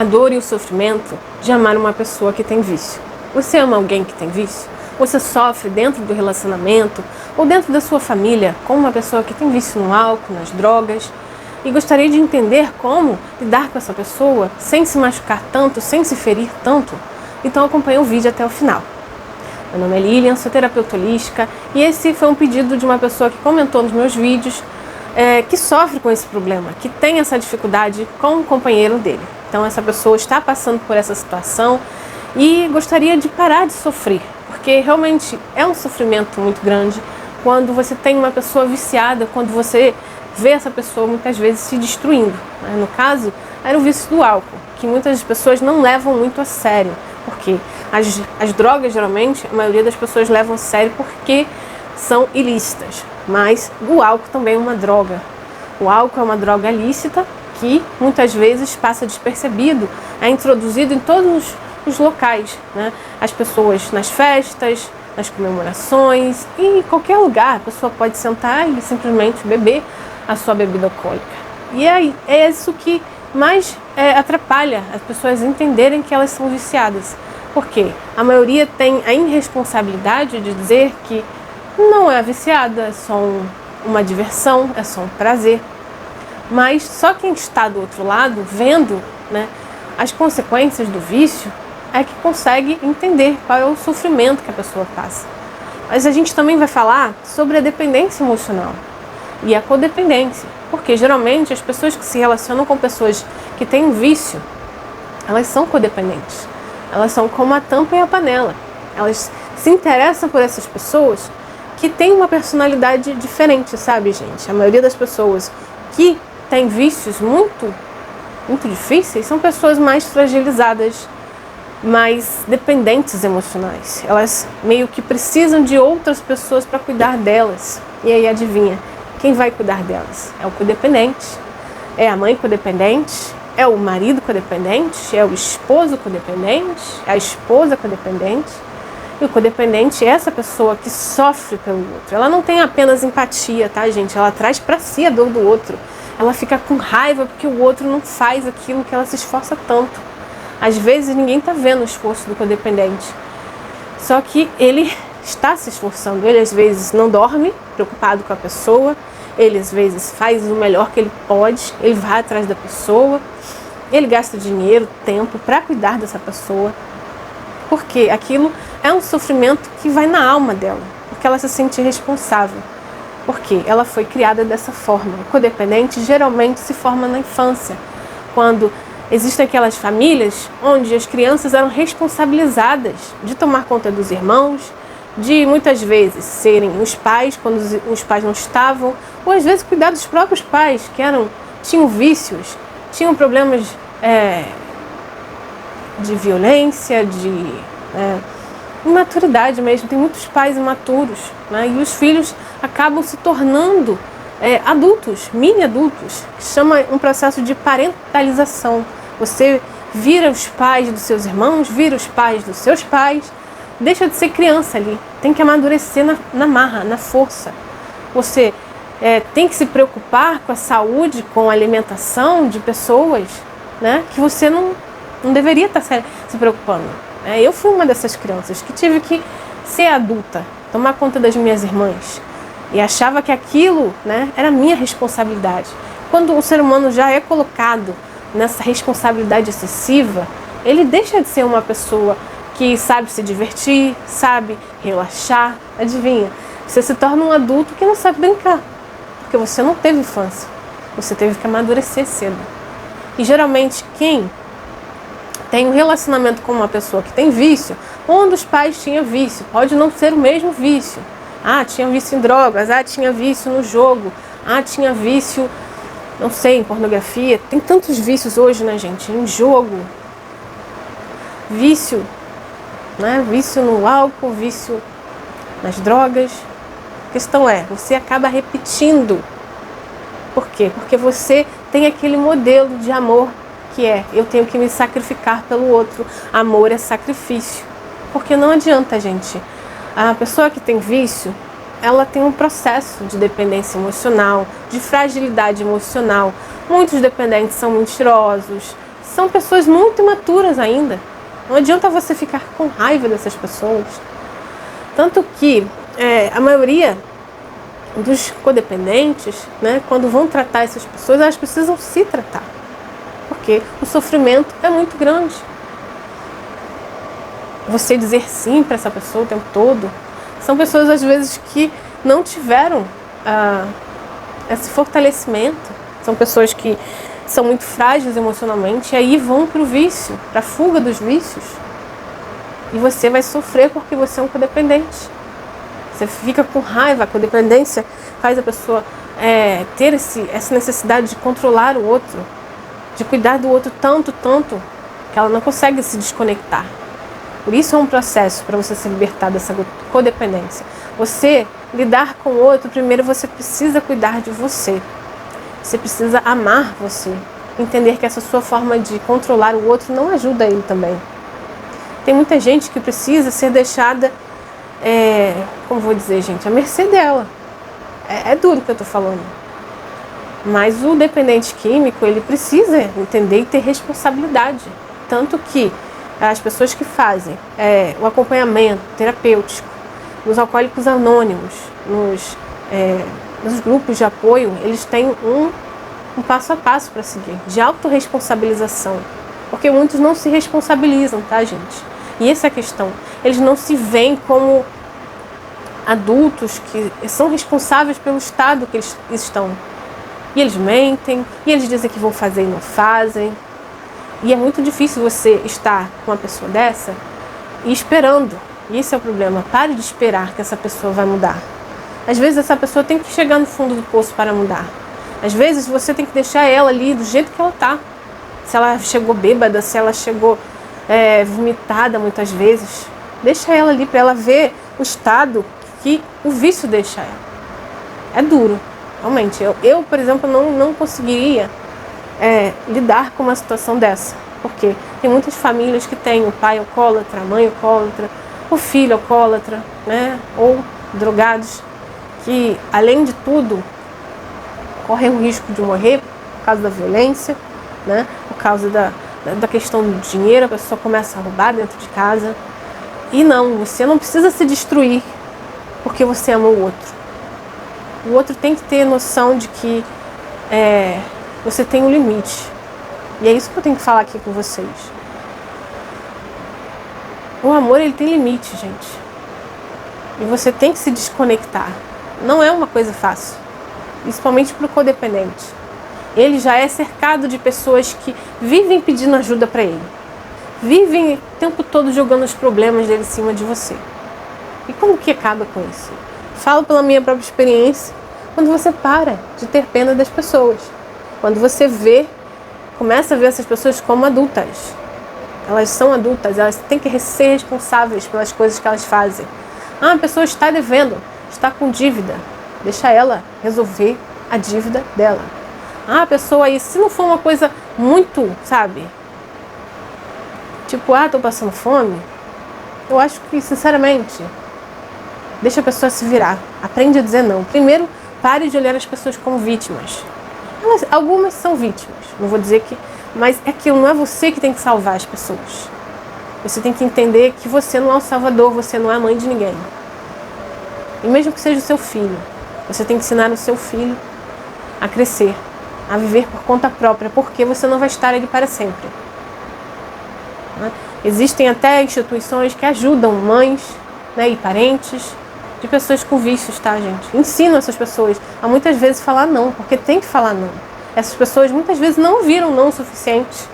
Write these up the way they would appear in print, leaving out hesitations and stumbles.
a dor e o sofrimento de amar uma pessoa que tem vício. Você ama alguém que tem vício? Você sofre dentro do relacionamento ou dentro da sua família com uma pessoa que tem vício no álcool, nas drogas? E gostaria de entender como lidar com essa pessoa sem se machucar tanto, sem se ferir tanto? Então acompanhe o vídeo até o final. Meu nome é Lilian, sou terapeuta holística e esse foi um pedido de uma pessoa que comentou nos meus vídeos que sofre com esse problema, que tem essa dificuldade com o companheiro dele. Então essa pessoa está passando por essa situação e gostaria de parar de sofrer, porque realmente é um sofrimento muito grande quando você tem uma pessoa viciada, quando você vê essa pessoa muitas vezes se destruindo. No caso, era o vício do álcool, que muitas pessoas não levam muito a sério, porque as drogas geralmente, a maioria das pessoas levam a sério porque são ilícitas, mas o álcool também é uma droga. O álcool é uma droga lícita que muitas vezes passa despercebido, é introduzido em todos os locais, né? As pessoas nas festas, nas comemorações e em qualquer lugar a pessoa pode sentar e simplesmente beber a sua bebida alcoólica. E é isso que mais atrapalha as pessoas entenderem que elas são viciadas, porque a maioria tem a irresponsabilidade de dizer que não é viciada, é só uma diversão, é só um prazer. Mas só quem está do outro lado, vendo, né, as consequências do vício, é que consegue entender qual é o sofrimento que a pessoa passa. Mas a gente também vai falar sobre a dependência emocional e a codependência, porque geralmente as pessoas que se relacionam com pessoas que têm um vício, elas são codependentes. Elas são como a tampa e a panela. Elas se interessam por essas pessoas que têm uma personalidade diferente, sabe, gente? A maioria das pessoas que têm vícios muito difíceis são pessoas mais fragilizadas, mais dependentes emocionais. Elas meio que precisam de outras pessoas para cuidar delas. E aí, adivinha, quem vai cuidar delas? É o codependente, é a mãe codependente, é o marido codependente, é o esposo codependente, é a esposa codependente. E o codependente é essa pessoa que sofre pelo outro. Ela não tem apenas empatia, tá, gente? Ela traz para si a dor do outro. Ela fica com raiva porque o outro não faz aquilo que ela se esforça tanto. Às vezes ninguém está vendo o esforço do codependente. Só que ele está se esforçando. Ele às vezes não dorme, preocupado com a pessoa. Ele às vezes faz o melhor que ele pode. Ele vai atrás da pessoa. Ele gasta dinheiro, tempo para cuidar dessa pessoa. Porque aquilo é um sofrimento que vai na alma dela. Porque ela se sente responsável. Porque ela foi criada dessa forma. O codependente geralmente se forma na infância, quando existem aquelas famílias onde as crianças eram responsabilizadas de tomar conta dos irmãos, de muitas vezes serem os pais quando os pais não estavam, ou às vezes cuidar dos próprios pais que tinham vícios, tinham problemas de violência, de imaturidade mesmo. Tem muitos pais imaturos, né? E os filhos acabam se tornando adultos, mini adultos, que chama um processo de parentalização. Você vira os pais dos seus irmãos, vira os pais dos seus pais, deixa de ser criança ali, tem que amadurecer na marra, na força. Você tem que se preocupar com a saúde, com a alimentação de pessoas, né, que você não deveria estar se preocupando. Eu fui uma dessas crianças que tive que ser adulta, tomar conta das minhas irmãs, e achava que aquilo, né, era minha responsabilidade. Quando o ser humano já é colocado nessa responsabilidade excessiva, ele deixa de ser uma pessoa que sabe se divertir, sabe relaxar. Adivinha? Você se torna um adulto que não sabe brincar, porque você não teve infância, você teve que amadurecer cedo. E geralmente quem tem um relacionamento com uma pessoa que tem vício, um dos pais tinha vício, pode não ser o mesmo vício. Tinha vício em drogas, tinha vício no jogo, tinha vício, não sei, em pornografia. Tem tantos vícios hoje, né, gente? Em jogo. Vício, né? Vício no álcool, vício nas drogas. A questão é, você acaba repetindo. Por quê? Porque você tem aquele modelo de amor que eu tenho que me sacrificar pelo outro. Amor é sacrifício. Porque não adianta, gente. A pessoa que tem vício, ela tem um processo de dependência emocional, de fragilidade emocional. Muitos dependentes são mentirosos, são pessoas muito imaturas ainda. Não adianta você ficar com raiva dessas pessoas. Tanto que a maioria dos codependentes, né, quando vão tratar essas pessoas, elas precisam se tratar. Porque o sofrimento é muito grande. Você dizer sim para essa pessoa o tempo todo, são pessoas às vezes que não tiveram esse fortalecimento. São pessoas que são muito frágeis emocionalmente e aí vão para o vício, para a fuga dos vícios. E você vai sofrer porque você é um codependente. Você fica com raiva. A codependência faz a pessoa ter essa necessidade de controlar o outro, de cuidar do outro tanto, que ela não consegue se desconectar. Por isso é um processo para você se libertar dessa codependência. Você lidar com o outro, primeiro você precisa cuidar de você. Você precisa amar você. Entender que essa sua forma de controlar o outro não ajuda ele também. Tem muita gente que precisa ser deixada, como vou dizer, gente, à mercê dela. É duro o que eu estou falando. Mas o dependente químico, ele precisa entender e ter responsabilidade. Tanto que as pessoas que fazem o acompanhamento terapêutico, nos alcoólicos anônimos, nos grupos de apoio, eles têm um passo a passo para seguir, de autorresponsabilização. Porque muitos não se responsabilizam, tá, gente? E essa é a questão. Eles não se veem como adultos que são responsáveis pelo estado que eles estão. E eles mentem, e eles dizem que vão fazer e não fazem. E é muito difícil você estar com uma pessoa dessa e esperando. E esse é o problema. Pare de esperar que essa pessoa vai mudar. Às vezes essa pessoa tem que chegar no fundo do poço para mudar. Às vezes você tem que deixar ela ali do jeito que ela está. Se ela chegou bêbada, se ela chegou vomitada muitas vezes, deixa ela ali para ela ver o estado que o vício deixa ela. É duro, realmente. Eu por exemplo, não conseguiria lidar com uma situação dessa. Porque tem muitas famílias que têm o pai alcoólatra, a mãe alcoólatra, o filho alcoólatra, né? Ou drogados, que além de tudo correm o risco de morrer por causa da violência, né? Por causa da questão do dinheiro, a pessoa começa a roubar dentro de casa. E não, você não precisa se destruir porque você ama o outro. O outro tem que ter noção de que você tem um limite. E é isso que eu tenho que falar aqui com vocês. O amor, ele tem limite, gente. E você tem que se desconectar. Não é uma coisa fácil. Principalmente para o codependente. Ele já é cercado de pessoas que vivem pedindo ajuda para ele. Vivem o tempo todo jogando os problemas dele em cima de você. E como que acaba com isso? Falo pela minha própria experiência. Quando você para de ter pena das pessoas. Quando você começa a ver essas pessoas como adultas. Elas são adultas, elas têm que ser responsáveis pelas coisas que elas fazem. A pessoa está devendo, está com dívida. Deixa ela resolver a dívida dela. A pessoa aí, se não for uma coisa muito, sabe? Tipo, tô passando fome. Eu acho que, sinceramente, deixa a pessoa se virar. Aprende a dizer não. Primeiro, pare de olhar as pessoas como vítimas. Algumas são vítimas, não vou dizer que... Mas é que não é você que tem que salvar as pessoas. Você tem que entender que você não é o salvador, você não é a mãe de ninguém. E mesmo que seja o seu filho, você tem que ensinar o seu filho a crescer, a viver por conta própria, porque você não vai estar ali para sempre. Existem até instituições que ajudam mães, né, e parentes de pessoas com vícios, tá, gente? Ensinam essas pessoas a muitas vezes falar não, porque tem que falar não. Essas pessoas muitas vezes não ouviram não o suficiente.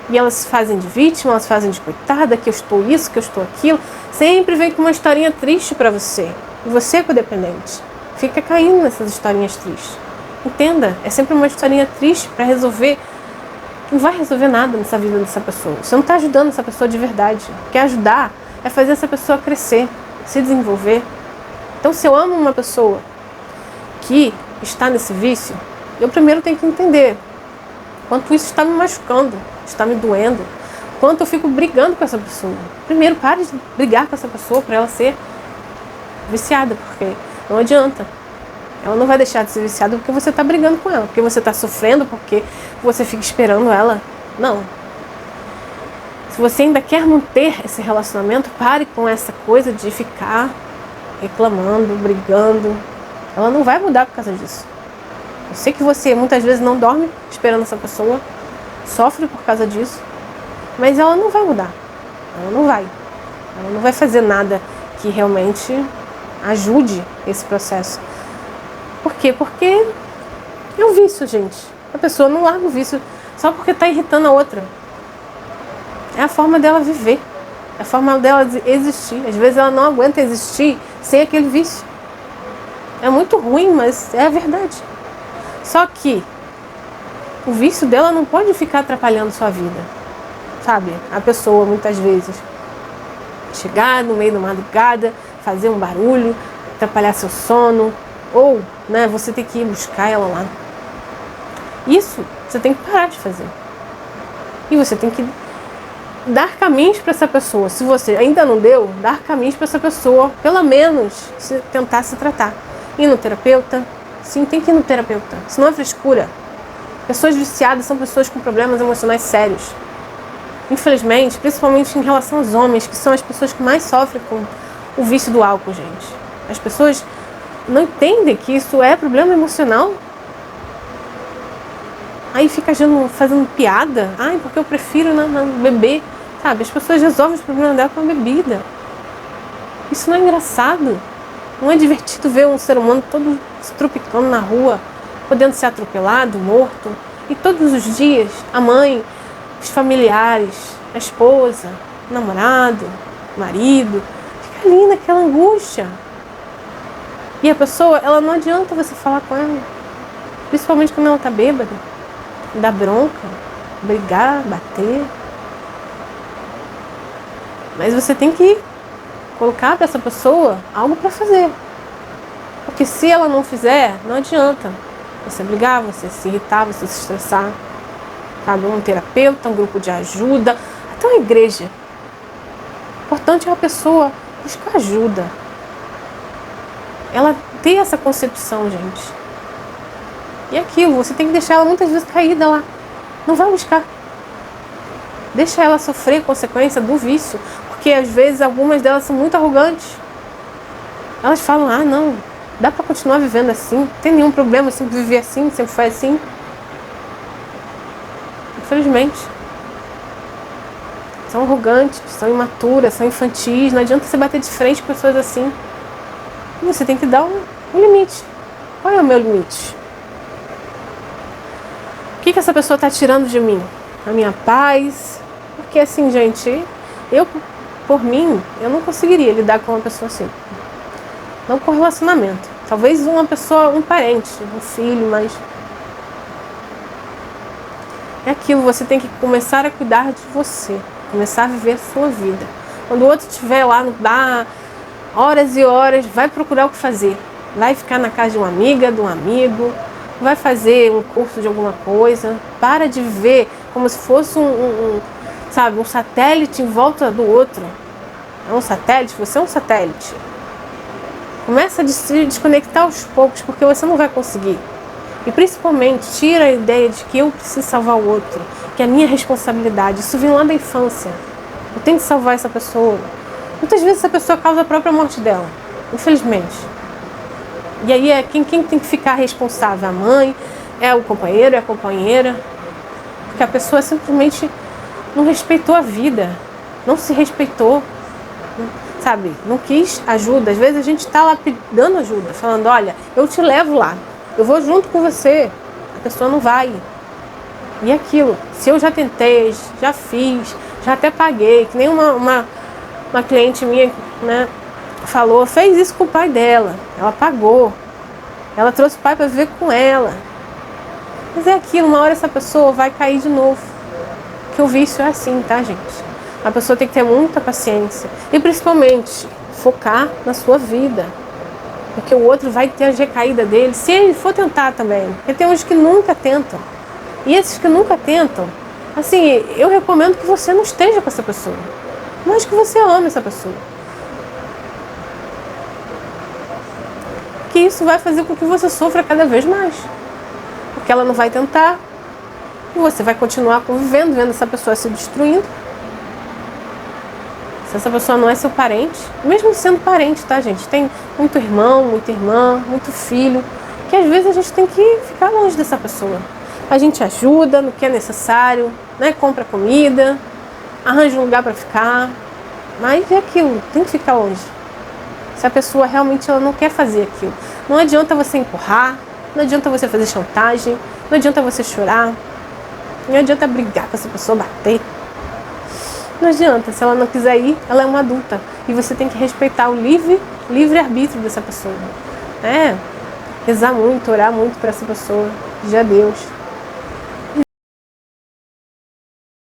E elas se fazem de vítima, elas se fazem de coitada, que eu estou isso, que eu estou aquilo. Sempre vem com uma historinha triste para você. E você, codependente, fica caindo nessas historinhas tristes. Entenda, é sempre uma historinha triste para resolver. Não vai resolver nada nessa vida dessa pessoa. Você não está ajudando essa pessoa de verdade. Quer ajudar é fazer essa pessoa crescer, se desenvolver. Então, se eu amo uma pessoa que está nesse vício, eu primeiro tenho que entender quanto isso está me machucando, está me doendo, quanto eu fico brigando com essa pessoa. Primeiro, pare de brigar com essa pessoa para ela ser viciada, porque não adianta. Ela não vai deixar de ser viciada porque você está brigando com ela, porque você está sofrendo, porque você fica esperando ela Não. Se você ainda quer manter esse relacionamento, pare com essa coisa de ficar reclamando, brigando. Ela não vai mudar por causa disso. Eu sei que você muitas vezes não dorme esperando essa pessoa, sofre por causa disso, mas ela não vai mudar. Ela não vai. Ela não vai fazer nada que realmente ajude esse processo. Por quê? Porque é um vício, gente. A pessoa não larga o vício só porque está irritando a outra. É a forma dela viver. É a forma dela existir. Às vezes ela não aguenta existir sem aquele vício. É muito ruim, mas é a verdade. Só que o vício dela não pode ficar atrapalhando sua vida. Sabe? A pessoa, muitas vezes, chegar no meio da madrugada, fazer um barulho, atrapalhar seu sono, ou, né, você ter que ir buscar ela lá. Isso você tem que parar de fazer. E você tem que dar caminhos para essa pessoa. Se você ainda não deu, dar caminhos para essa pessoa, pelo menos tentar se tratar. Ir no terapeuta. Sim, tem que ir no terapeuta. Senão é frescura. Pessoas viciadas são pessoas com problemas emocionais sérios. Infelizmente, principalmente em relação aos homens, que são as pessoas que mais sofrem com o vício do álcool, gente. As pessoas não entendem que isso é problema emocional. Aí fica fazendo piada. Ai, porque eu prefiro não beber. Sabe, as pessoas resolvem os problemas dela com a bebida. Isso não é engraçado. Não é divertido ver um ser humano todo se tropicando na rua, podendo ser atropelado, morto. E todos os dias, a mãe, os familiares, a esposa, o namorado, o marido, fica ali naquela angústia. E a pessoa, ela não adianta você falar com ela. Principalmente quando ela está bêbada. Dar bronca, brigar, bater. Mas você tem que colocar para essa pessoa algo para fazer. Porque se ela não fizer, não adianta você brigar, você se irritar, você se estressar. Sabe? Um terapeuta, um grupo de ajuda, até uma igreja. O importante é a pessoa buscar ajuda. Ela ter essa concepção, gente. E aquilo, você tem que deixar ela muitas vezes caída lá. Não vai buscar. Deixa ela sofrer consequência do vício. Porque às vezes algumas delas são muito arrogantes. Elas falam, não, dá pra continuar vivendo assim. Não tem nenhum problema, sempre viver assim, sempre foi assim. Infelizmente. São arrogantes, são imaturas, são infantis. Não adianta você bater de frente com pessoas assim. E você tem que dar um limite. Qual é o meu limite? O que essa pessoa está tirando de mim? A minha paz? Porque assim, gente, por mim, eu não conseguiria lidar com uma pessoa assim. Não com relacionamento. Talvez uma pessoa, um parente, um filho, mas... É aquilo, você tem que começar a cuidar de você. Começar a viver a sua vida. Quando o outro estiver lá no bar, horas e horas, vai procurar o que fazer. Vai ficar na casa de uma amiga, de um amigo... Vai fazer um curso de alguma coisa. Para de viver como se fosse um satélite em volta do outro. É um satélite? Você é um satélite. Começa a se desconectar aos poucos, porque você não vai conseguir. E principalmente, tira a ideia de que eu preciso salvar o outro, que é a minha responsabilidade. Isso vem lá da infância. Eu tenho que salvar essa pessoa. Muitas vezes essa pessoa causa a própria morte dela, infelizmente. E aí é quem tem que ficar responsável? A mãe, é o companheiro, é a companheira. Porque a pessoa simplesmente não respeitou a vida, não se respeitou, sabe? Não quis ajuda. Às vezes a gente está lá dando ajuda, falando, olha, eu te levo lá, eu vou junto com você. A pessoa não vai. E aquilo, se eu já tentei, já fiz, já até paguei, que nem uma cliente minha, né? Falou, fez isso com o pai dela, ela pagou, ela trouxe o pai para viver com ela. Mas é aquilo, uma hora essa pessoa vai cair de novo. Porque o vício é assim, tá, gente? A pessoa tem que ter muita paciência e principalmente focar na sua vida. Porque o outro vai ter a recaída dele, se ele for tentar também. Porque tem uns que nunca tentam. E esses que nunca tentam, assim, eu recomendo que você não esteja com essa pessoa, mas que você ame essa pessoa. Que isso vai fazer com que você sofra cada vez mais. Porque ela não vai tentar, E você vai continuar convivendo, vendo essa pessoa se destruindo. Se essa pessoa não é seu parente, mesmo sendo parente, tá, gente? Tem muito irmão, muita irmã, muito filho, que às vezes a gente tem que ficar longe dessa pessoa. A gente ajuda no que é necessário, né? Compra comida, arranja um lugar para ficar, mas é aquilo, tem que ficar longe. Se a pessoa realmente ela não quer fazer aquilo. Não adianta você empurrar, não adianta você fazer chantagem, não adianta você chorar, não adianta brigar com essa pessoa, bater. Não adianta, se ela não quiser ir, ela é uma adulta. E você tem que respeitar o livre-arbítrio dessa pessoa. Rezar muito, orar muito para essa pessoa, pedir a Deus.